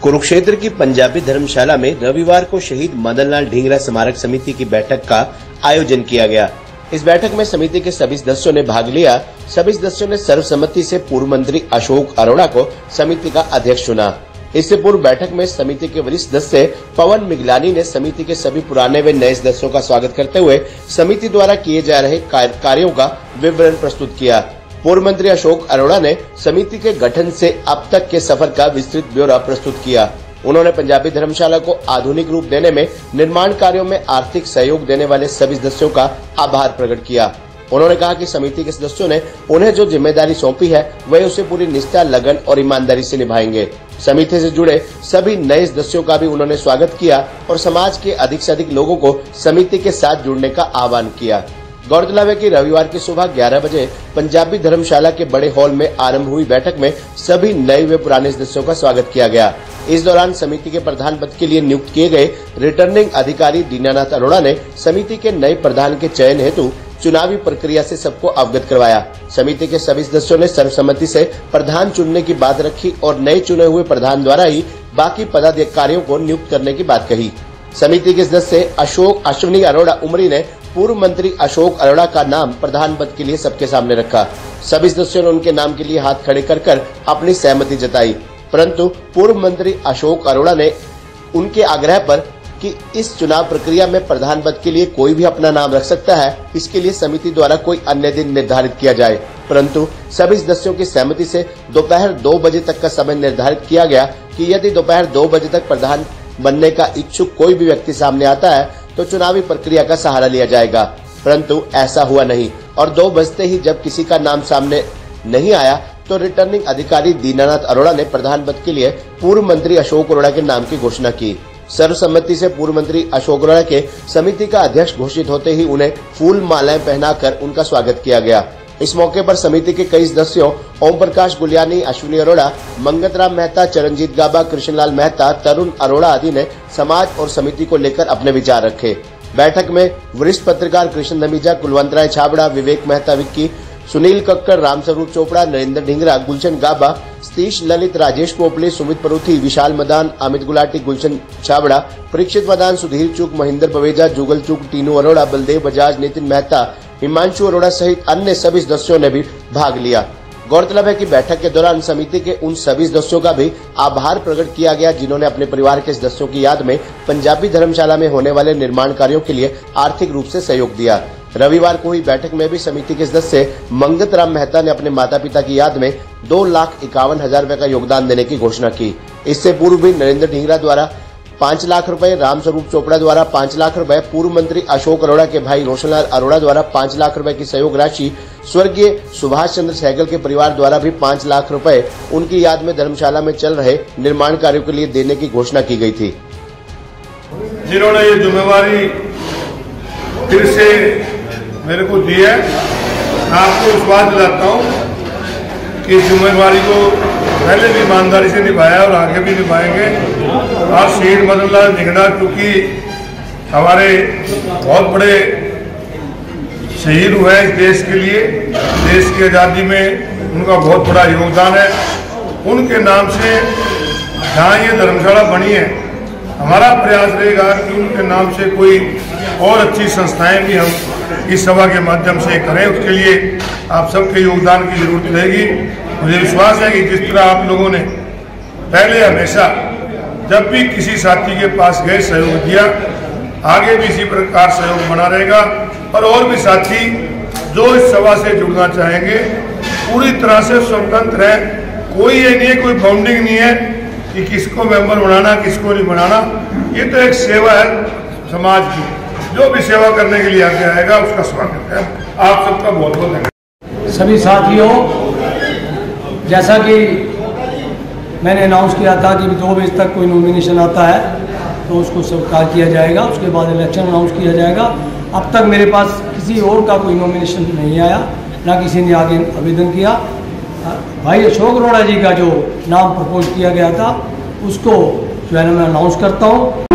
कुरुक्षेत्र की पंजाबी धर्मशाला में रविवार को शहीद मदन लाल ढींगरा स्मारक समिति की बैठक का आयोजन किया गया। इस बैठक में समिति के सभी सदस्यों ने भाग लिया। सभी सदस्यों ने सर्वसम्मति से पूर्व मंत्री अशोक अरोड़ा को समिति का अध्यक्ष चुना। इससे पूर्व बैठक में समिति के वरिष्ठ सदस्य पवन मिगलानी ने समिति के सभी पुराने व नए सदस्यों का स्वागत करते हुए समिति द्वारा किए जा रहे कार्यों का विवरण प्रस्तुत किया। पूर्व मंत्री अशोक अरोड़ा ने समिति के गठन से अब तक के सफर का विस्तृत ब्यौरा प्रस्तुत किया। उन्होंने पंजाबी धर्मशाला को आधुनिक रूप देने में निर्माण कार्यों में आर्थिक सहयोग देने वाले सभी सदस्यों का आभार प्रकट किया। उन्होंने कहा कि समिति के सदस्यों ने उन्हें जो जिम्मेदारी सौंपी है वह उसे पूरी निष्ठा, लगन और ईमानदारी से निभाएंगे। समिति से जुड़े सभी नए सदस्यों का भी उन्होंने स्वागत किया और समाज के अधिक से अधिक लोगों को समिति के साथ जुड़ने का आह्वान किया। गौरतलब है कि रविवार की सुबह 11 बजे पंजाबी धर्मशाला के बड़े हॉल में आरंभ हुई बैठक में सभी नए व पुराने सदस्यों का स्वागत किया गया। इस दौरान समिति के प्रधान पद के लिए नियुक्त किए गए रिटर्निंग अधिकारी दीनानाथ अरोड़ा ने समिति के नए प्रधान के चयन हेतु चुनावी प्रक्रिया से सबको अवगत करवाया। समिति के सभी सदस्यों ने सर्वसम्मति से प्रधान चुनने की बात रखी और नए चुने हुए प्रधान द्वारा ही बाकी पदाधिकारियों को नियुक्त करने की बात कही। समिति के सदस्य अशोक अश्विनी अरोड़ा उमरी ने पूर्व मंत्री अशोक अरोड़ा का नाम प्रधान पद के लिए सबके सामने रखा। सभी सदस्यों ने उनके नाम के लिए हाथ खड़े कर अपनी सहमति जताई, परंतु पूर्व मंत्री अशोक अरोड़ा ने उनके आग्रह पर कि इस चुनाव प्रक्रिया में प्रधान पद के लिए कोई भी अपना नाम रख सकता है, इसके लिए समिति द्वारा कोई अन्य दिन निर्धारित किया जाए। परंतु सभी सदस्यों की सहमति से दोपहर 2 बजे तक का समय निर्धारित किया गया कि यदि दोपहर 2 बजे तक प्रधान बनने का इच्छुक कोई भी व्यक्ति सामने आता है तो चुनावी प्रक्रिया का सहारा लिया जाएगा। परंतु ऐसा हुआ नहीं और 2 बजते ही जब किसी का नाम सामने नहीं आया तो रिटर्निंग अधिकारी दीनानाथ अरोड़ा ने प्रधान पद के लिए पूर्व मंत्री अशोक अरोड़ा के नाम की घोषणा की। सर्वसम्मति से पूर्व मंत्री अशोक अरोड़ा के समिति का अध्यक्ष घोषित होते ही उन्हें फूल मालाएं पहनाकर उनका स्वागत किया गया। इस मौके पर समिति के कई सदस्यों ओम प्रकाश गुलियानी, अश्विनी अरोड़ा, मंगतराम मेहता, चरणजीत गाबा, कृष्णलाल मेहता, तरुण अरोड़ा आदि ने समाज और समिति को लेकर अपने विचार रखे। बैठक में वरिष्ठ पत्रकार कृष्ण धमीजा, कुलवंत राय छाबड़ा, विवेक मेहता विक्की, सुनील कक्कर, रामस्वरूप चोपड़ा, नरेंद्र ढींगरा, गुलशन गाबा, सतीश ललित, राजेश पोपले, सुमित परूथी, विशाल मदान, अमित गुलाटी, गुलशन छाबड़ा, परीक्षित मदान, सुधीर चूक, महेंद्र पवेजा, जुगल चूक, टीनू अरोड़ा, बलदेव बजाज, नितिन मेहता, हिमांशु अरोड़ा सहित अन्य सभी सदस्यों ने भी भाग लिया। गौरतलब है कि बैठक के दौरान समिति के उन सभी सदस्यों का भी आभार प्रकट किया गया जिन्होंने अपने परिवार के सदस्यों की याद में पंजाबी धर्मशाला में होने वाले निर्माण कार्यों के लिए आर्थिक रूप से सहयोग दिया। रविवार को हुई बैठक में भी समिति के सदस्य मंगतराम मेहता ने अपने माता पिता की याद में 2,51,000 रुपए का योगदान देने की घोषणा की। इससे पूर्व भी नरेंद्र ढींगरा द्वारा 5 लाख रुपए, रामस्वरूप चोपड़ा द्वारा 5 लाख रुपए, पूर्व मंत्री अशोक अरोड़ा के भाई रोशनलाल अरोड़ा द्वारा 5 लाख रुपए की सहयोग राशि, स्वर्गीय सुभाष चंद्र सहगल के परिवार द्वारा भी 5 लाख रुपए उनकी याद में धर्मशाला में चल रहे निर्माण कार्यों के लिए देने की घोषणा की गई थी। जिन्होंने ये जिम्मेवारी फिर से मेरे को दी है, आपको विश्वास दिलाता हूँ कि जिम्मेवारी को पहले भी ईमानदारी से निभाया और आगे भी निभाएंगे। आज शहीद मदन लाल ढींगरा क्योंकि हमारे बहुत बड़े शहीद हुए इस देश के लिए, देश की आज़ादी में उनका बहुत बड़ा योगदान है। उनके नाम से जहाँ ये धर्मशाला बनी है, हमारा प्रयास रहेगा कि उनके नाम से कोई और अच्छी संस्थाएं भी हम इस सभा के माध्यम से करें। उसके लिए आप सबके योगदान की जरूरत रहेगी। मुझे विश्वास है कि जिस तरह आप लोगों ने पहले हमेशा जब भी किसी साथी के पास गए सहयोग दिया, आगे भी इसी प्रकार सहयोग बना रहेगा। और भी साथी जो इस सभा से जुड़ना चाहेंगे पूरी तरह से स्वतंत्र है। कोई ये नहीं है, कोई बाउंडिंग नहीं है कि किसको मेंबर बनाना किसको नहीं बनाना। ये तो एक सेवा है समाज की, जो भी सेवा करने के लिए आगे आएगा उसका स्वागत है। आप सबका बहुत बहुत धन्यवाद। सभी साथियों, जैसा कि मैंने अनाउंस किया था कि 2 बजे तक कोई नॉमिनेशन आता है तो उसको स्वीकार किया जाएगा, उसके बाद इलेक्शन अनाउंस किया जाएगा। अब तक मेरे पास किसी और का कोई नॉमिनेशन नहीं आया, ना किसी ने आगे आवेदन किया। भाई अशोक अरोड़ा जी का जो नाम प्रपोज किया गया था उसको जो है ना मैं अनाउंस करता हूँ।